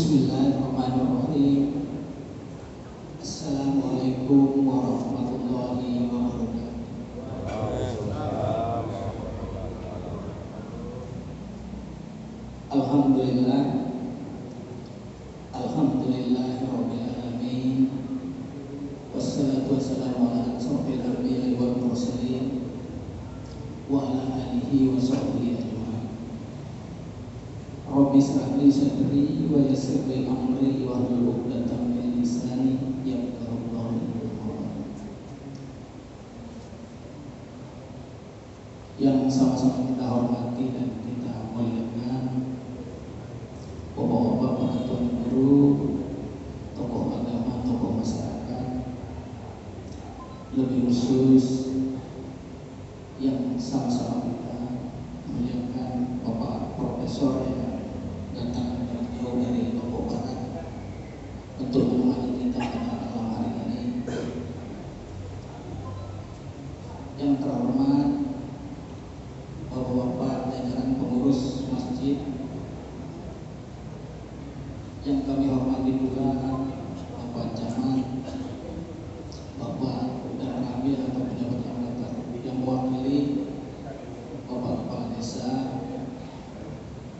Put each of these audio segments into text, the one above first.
Bismillahirrahmanirrahim. Assalamualaikum warahmatullahi wabarakatuh. Alhamdulillah, alhamdulillahirabbil alamin. Wassalatu wassalamu ala asyrofil anbiya'i wal mursalin wa ala alihi wa sahbihi ajma'in. Rabbi shrah li sadri wa yassir li amri wahlul 'uqdatam min lisani yafqahu qawli. Yang sama-sama kita hormati dan kita muliakan bapak-bapak, para tuan guru, tokoh agama, tokoh masyarakat, lebih khusus yang sama-sama kita muliakan Bapak Profesor yang datang dari jauh dari Lombok Barat untuk menemani kita pada malam hari ini. Yang terhormat Bapak-bapak jajaran pengurus masjid, yang kami hormati juga Bapak Camat, Bapak dan Ramil atau pejabat yang mewakili Bapak Kepala Desa,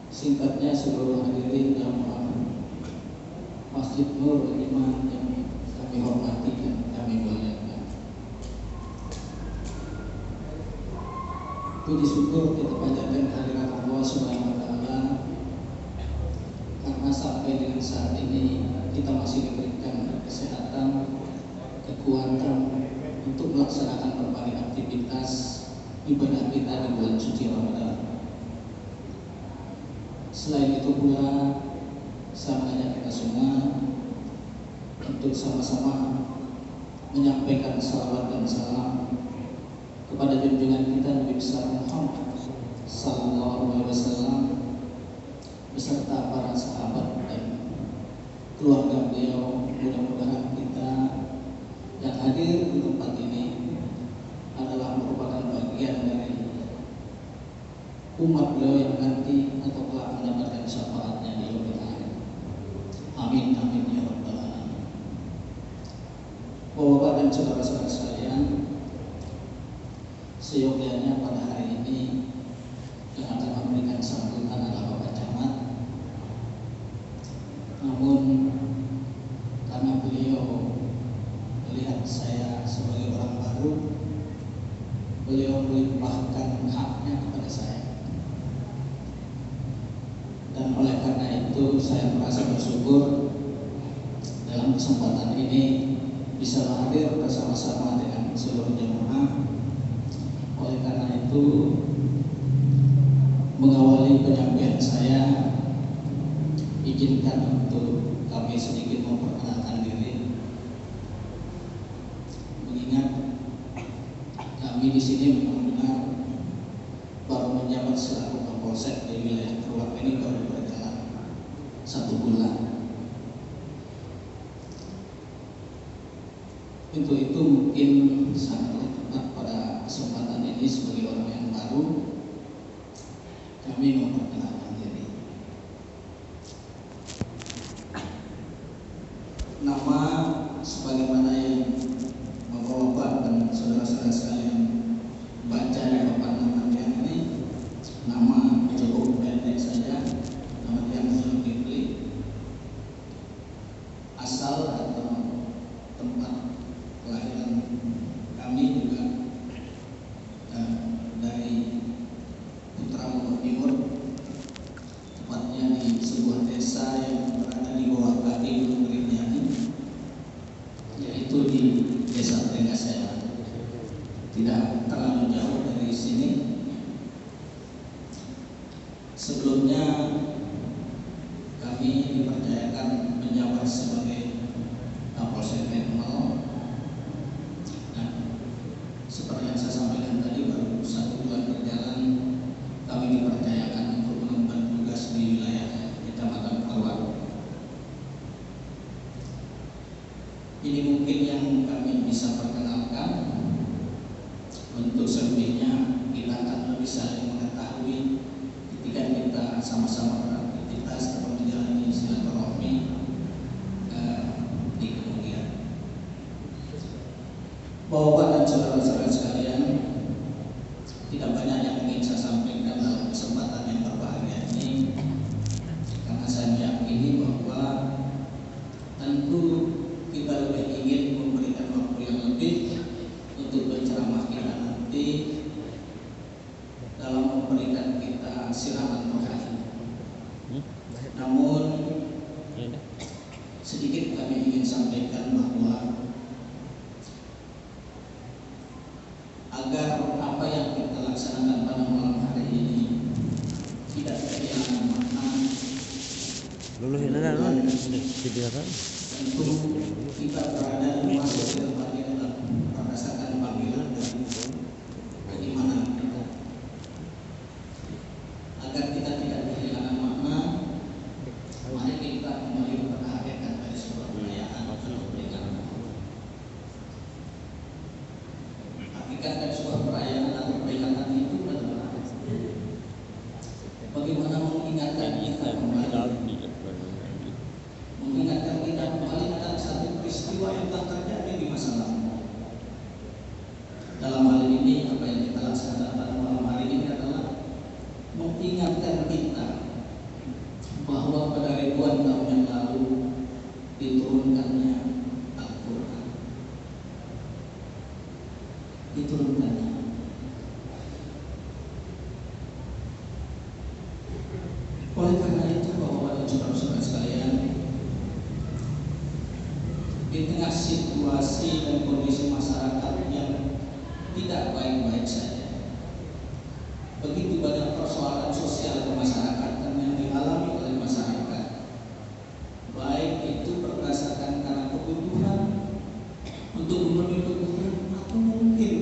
singkatnya seluruh hadirin jamaah Masjid Nur Iman yang kami hormati dan kami muliakan. Puji syukur kita panjatkan kehadirat Allah Subhanahu wa Ta'ala karena sampai dengan saat ini kita masih diberikan kesehatan, kekuatan untuk melaksanakan berbagai aktivitas ibadah kita di bulan suci Ramadan. Selain itu pula, saya mengajak kita semua untuk sama-sama menyampaikan salawat dan salam kepada junjungan kita Nabi besar Muhammad sallallahu alaihi wasallam beserta para sahabat dan keluarga beliau. Mudah-mudahan kita yang hadir di tempat ini adalah merupakan bagian dari umat beliau yang nanti atau kelak mendapatkan syafaatnya di yaumil akhir. Amin amin ya rabbal alamin. Bapak dan saudara-saudara sekalian, seyogyanya pada hari ini yang akan memberikan sambutan adalah Bapak Camat. Namun karena beliau melihat saya sebagai orang baru, beliau melimpahkan haknya kepada saya. Dan oleh karena itu saya merasa bersyukur dalam kesempatan ini bisa hadir bersama-sama dengan seluruh jemaah. Oleh karena itu, mengawali penyampaian saya, izinkan untuk kami sedikit memperkenalkan diri. Mengingat kami di sini benar-benar baru menjabat selaku Kapolsek di wilayah Keruak ini baru berjalan 1 bulan. Untuk itu mungkin sangatlah tepat pada kesempatan ini sebagai orang yang baru kami memperkenalkan diri. Nama sebagaimana yang Bapak-bapak dan saudara-saudara sekalian baca di papan nama yang ini, nama cukup pendek saja, nama yang Zulkifli. Asal atau tempat kelahiran kami juga dari Putra Lombok Timur, tepatnya di sebuah desa yang berada di bawah kaki Gunung Rinjani, yaitu di Desa Tenggasela. Tidak terlalu jauh dari sini. Sebelumnya kami dipercayakan menjabat sebagai Kapolsek Regional. Dan seperti yang saya sampaikan tadi, baru 1 bulan berjalan kami dipercayakan untuk mengemban tugas di wilayah Kecamatan Keruak. Ini mungkin yang kami bisa perkenalkan. Untuk selebihnya kita akan lebih saling mengetahui ketika kita sama-sama beraktivitas atau menjalani menjalin silaturahmi di kemudian. Bapak dan saudara-saudara sekalian, tidak banyak yang ingin saya sampaikan dalam kesempatan yang berbahagia ini, karena saya meyakini bahwa tentu kita lebih ingin memberikan waktu yang lebih untuk berceramah kita nanti dalam memberikan kita siraman rohani. Namun sedikit kami ingin sampaikan bahwa agar apa yang kita laksanakan pada malam hari ini tidak kehilangan makna. Tentu kita berada di masa depan adalah berdasarkan panggilan dan keimanan kita. Agar kita tidak kehilangan makna, mari kita kembali kepada hakikat dari sebuah perayaan atau peringatan. Hakikat dari sebuah perayaan atau peringatan itu adalah bagaimana mengingatkan kita kembali akan satu peristiwa yang telah terjadi di masa lalu. Dalam hal ini, apa yang kita laksanakan pada malam hari ini adalah mengingatkan kita bahwa pada ribuan tahun yang lalu diturunkannya Al-Quran. Oleh karena itu, Bapak dan saudara-saudara sekalian, di tengah situasi dan kondisi masyarakat yang tidak baik-baik saja, begitu banyak persoalan sosial kemasyarakatan yang dialami oleh masyarakat, baik itu berdasarkan karena kebutuhan untuk memenuhi kebutuhan atau mungkin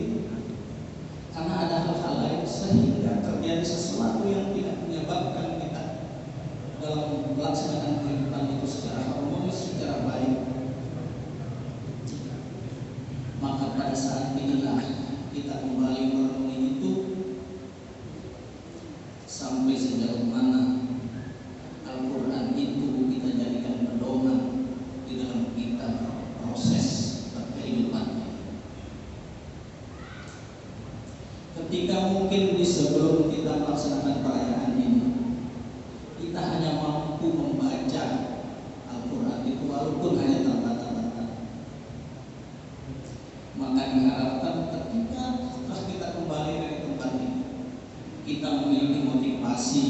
karena ada hal-hal lain sehingga terjadi sesuatu yang tidak menyebabkan kita dalam melaksanakan kehidupan itu secara harmonis, secara baik. Maka pada saat inilah kita kembali merenungi itu sampai sejauh mana Al-Quran itu kita jadikan pedoman di dalam kita proses berkehidupan. Ketika mungkin di sebelum kita melaksanakan perayaan ini, kita hanya mampu membaca Al-Quran itu walaupun hanya terbata-bata. Maka diharapkan ketika setelah kita kembali dari tempat ini, kita memiliki motivasi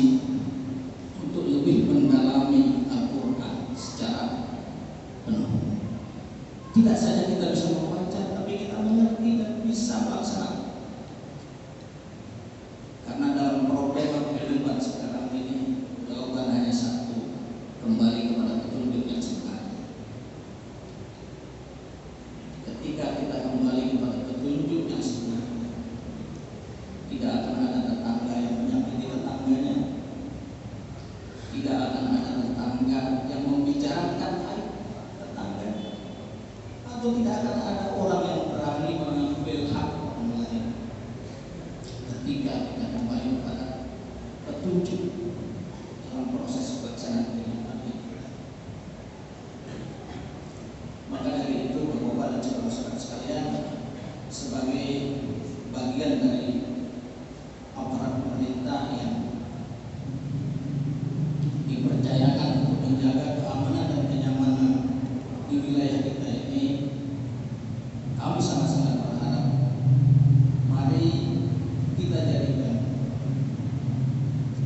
untuk lebih mendalami Al-Quran secara penuh. Tidak saja kita bisa membaca, tapi kita mengerti dan bisa melaksanakan. Karena dalam problem kehidupan sekarang ini, jawaban hanya satu: kembali kepada petunjuk yang sebenarnya. Ketika kita kembali kepada petunjuk yang sebenarnya, tidak akan ada tetangga yang menyakiti tetangganya, tidak akan ada tetangga yang membicarakan aib tetangganya, atau tidak akan ada orang yang berani mengambil hak orang lain. Ketika kita kembali kepada petunjuk dalam proses pelaksanaan kehidupan ini, maka dari itu Bapak dan saudara-saudara sekalian, sebagai bagian dari aparat pemerintah yang dipercayakan untuk menjaga keamanan dan kenyamanan di wilayah kita ini, kami sangat-sangat berharap mari kita jadikan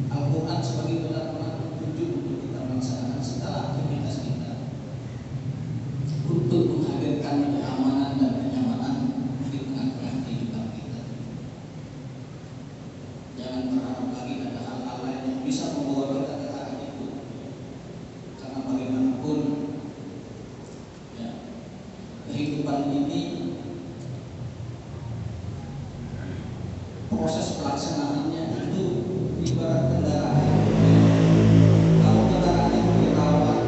Al-Quran sebagai benar-benar petunjuk untuk kita melaksanakan segala aktivitas kita, untuk menghadirkan keamanan dan kenyamanan di tengah-tengah kehidupan kita. Jangan berharap lagi ada hal-hal lain yang bisa membawa kita ke arah itu, karena bagaimanapun ya, kehidupan ini proses pelaksanaannya itu ibarat kendaraan. Kalau kendaraan itu dirawat,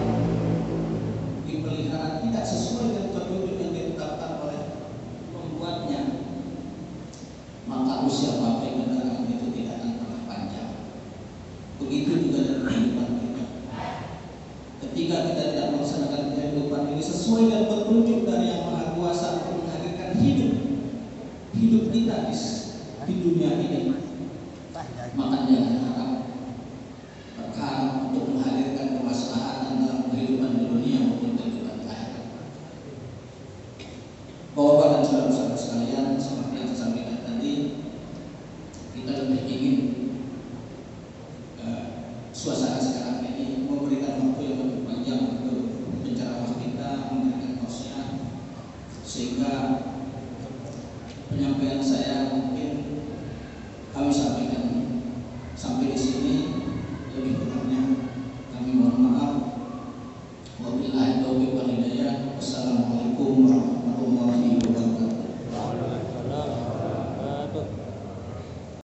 dipelihara tidak sesuai dengan petunjuk yang ditetapkan oleh pembuatnya, maka usia pakai kendaraan itu tidak akan pernah panjang. Begitu juga dalam kehidupan kita. bersumber dan berkunjung dari Yang Maha Kuasa untuk menghadirkan hidup kita di dunia ini. Maka jangan berharap untuk menghadirkan kemaslahatan dalam kehidupan di dunia maupun kehidupan akhirat. Bapak dan saudara-saudara sekalian, seperti yang saya sampaikan tadi, kita lebih ingin suasana sekarang ini memberikan waktu yang lebih panjang untuk penceramah kita, memberikan tausiah, sehingga penyampaian saya